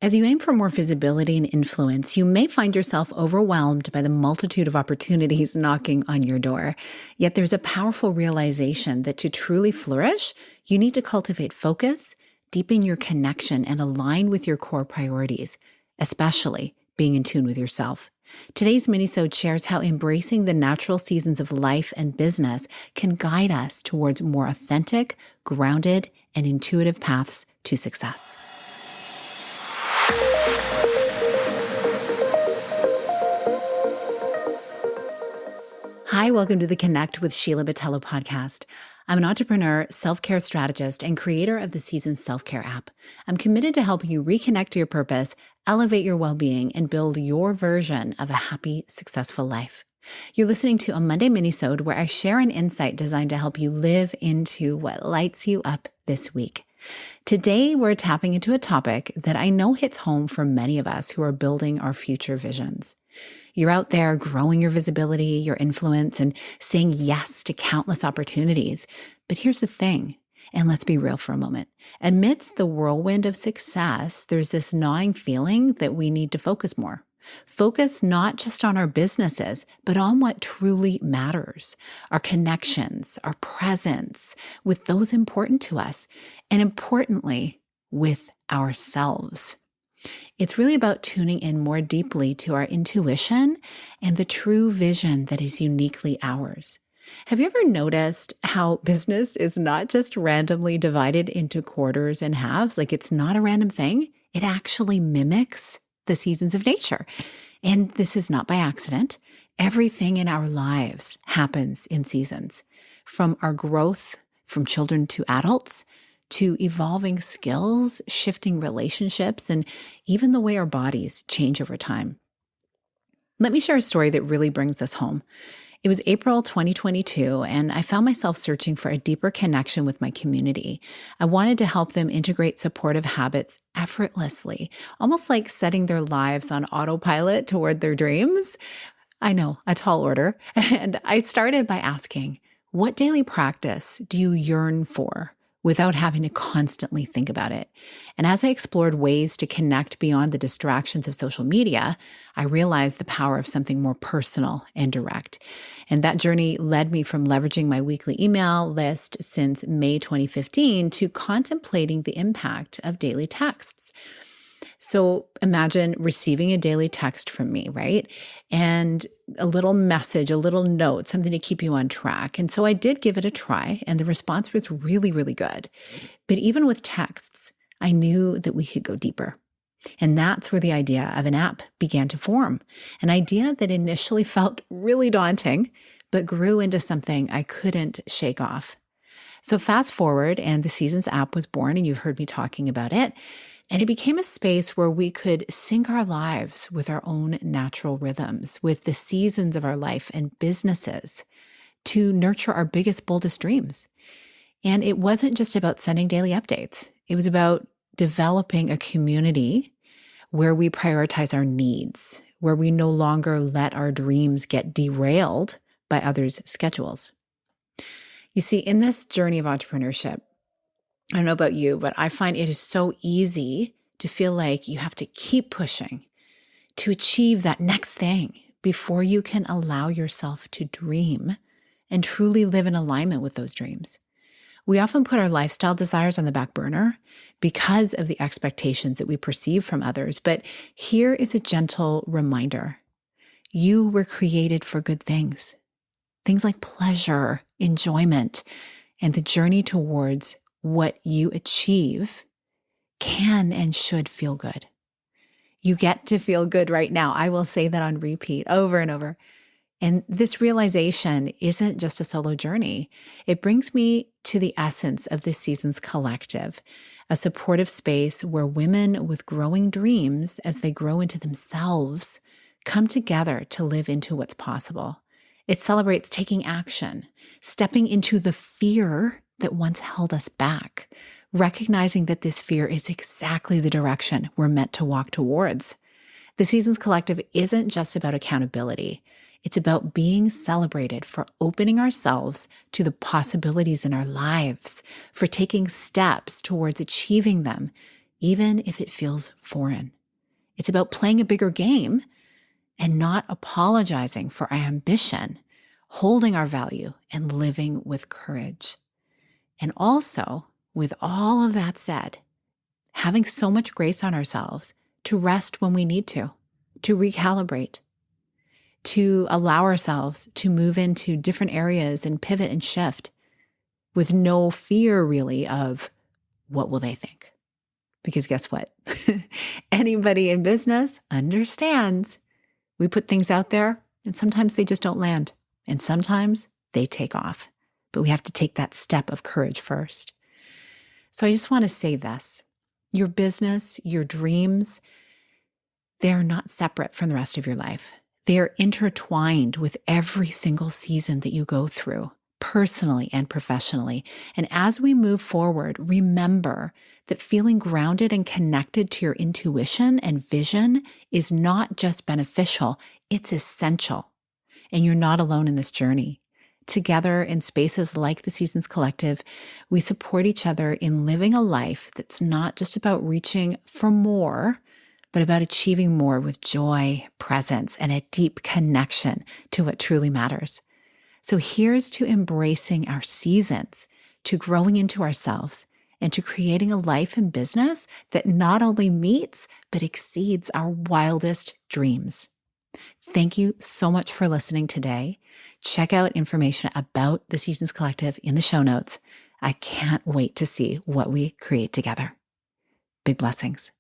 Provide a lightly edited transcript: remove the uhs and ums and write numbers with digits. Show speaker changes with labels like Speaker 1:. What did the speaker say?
Speaker 1: As you aim for more visibility and influence, you may find yourself overwhelmed by the multitude of opportunities knocking on your door. Yet there's a powerful realization that to truly flourish, you need to cultivate focus, deepen your connection, and align with your core priorities, especially being in tune with yourself. Today's minisode shares how embracing the natural seasons of life and business can guide us towards more authentic, grounded, and intuitive paths to success. Hi, welcome to the Connect with Sheila podcast. I'm an entrepreneur, self-care strategist, and creator of the Season Self-Care app. I'm committed to helping you reconnect to your purpose, elevate your well-being, and build your version of a happy, successful life. You're listening to a Monday minisode where I share an insight designed to help you live into what lights you up this week. Today, we're tapping into a topic that I know hits home for many of us who are building our future visions. You're out there growing your visibility, your influence, and saying yes to countless opportunities. But here's the thing, and let's be real for a moment. Amidst the whirlwind of success, there's this gnawing feeling that we need to focus more. Focus not just on our businesses, but on what truly matters, our connections, our presence with those important to us, and importantly, with ourselves. It's really about tuning in more deeply to our intuition and the true vision that is uniquely ours. Have you ever noticed how business is not just randomly divided into quarters and halves? Like it's not a random thing. It actually mimics the seasons of nature. And this is not by accident. Everything in our lives happens in seasons, from our growth from children to adults, to evolving skills, shifting relationships, and even the way our bodies change over time. Let me share a story that really brings this home. It was April 2022, and I found myself searching for a deeper connection with my community. I wanted to help them integrate supportive habits effortlessly, almost like setting their lives on autopilot toward their dreams. I know, a tall order. And I started by asking, what daily practice do you yearn for without having to constantly think about it? And as I explored ways to connect beyond the distractions of social media, I realized the power of something more personal and direct. And that journey led me from leveraging my weekly email list since May 2015 to contemplating the impact of daily texts. So imagine receiving a daily text from me, right? And a little message, a little note, something to keep you on track. And so I did give it a try, and the response was really, really good. But even with texts, I knew that we could go deeper. And that's where the idea of an app began to form. An idea that initially felt really daunting, but grew into something I couldn't shake off. So fast forward, and the Seasons app was born, and you've heard me talking about it. And it became a space where we could sync our lives with our own natural rhythms, with the seasons of our life and businesses to nurture our biggest, boldest dreams. And it wasn't just about sending daily updates. It was about developing a community where we prioritize our needs, where we no longer let our dreams get derailed by others' schedules. You see, in this journey of entrepreneurship, I don't know about you, but I find it is so easy to feel like you have to keep pushing to achieve that next thing before you can allow yourself to dream and truly live in alignment with those dreams. We often put our lifestyle desires on the back burner because of the expectations that we perceive from others. But here is a gentle reminder. You were created for good things. Things like pleasure, enjoyment, and the journey towards what you achieve can and should feel good. You get to feel good right now. I will say that on repeat over and over. And this realization isn't just a solo journey. It brings me to the essence of this season's collective, a supportive space where women with growing dreams, as they grow into themselves, come together to live into what's possible. It celebrates taking action, stepping into the fear that once held us back, recognizing that this fear is exactly the direction we're meant to walk towards. The Seasons Collective isn't just about accountability. It's about being celebrated for opening ourselves to the possibilities in our lives, for taking steps towards achieving them, even if it feels foreign. It's about playing a bigger game and not apologizing for our ambition, holding our value, and living with courage. And also, with all of that said, having so much grace on ourselves to rest when we need to recalibrate, to allow ourselves to move into different areas and pivot and shift with no fear really of what will they think? Because guess what? Anybody in business understands we put things out there and sometimes they just don't land and sometimes they take off, but we have to take that step of courage first. So I just want to say this, your business, your dreams, they're not separate from the rest of your life. They are intertwined with every single season that you go through, personally and professionally. And as we move forward, remember that feeling grounded and connected to your intuition and vision is not just beneficial, it's essential. And you're not alone in this journey. Together in spaces like the Seasons Collective, we support each other in living a life that's not just about reaching for more, but about achieving more with joy, presence, and a deep connection to what truly matters. So here's to embracing our seasons, to growing into ourselves, and to creating a life and business that not only meets, but exceeds our wildest dreams. Thank you so much for listening today. Check out information about the Seasons Collective in the show notes. I can't wait to see what we create together. Big blessings.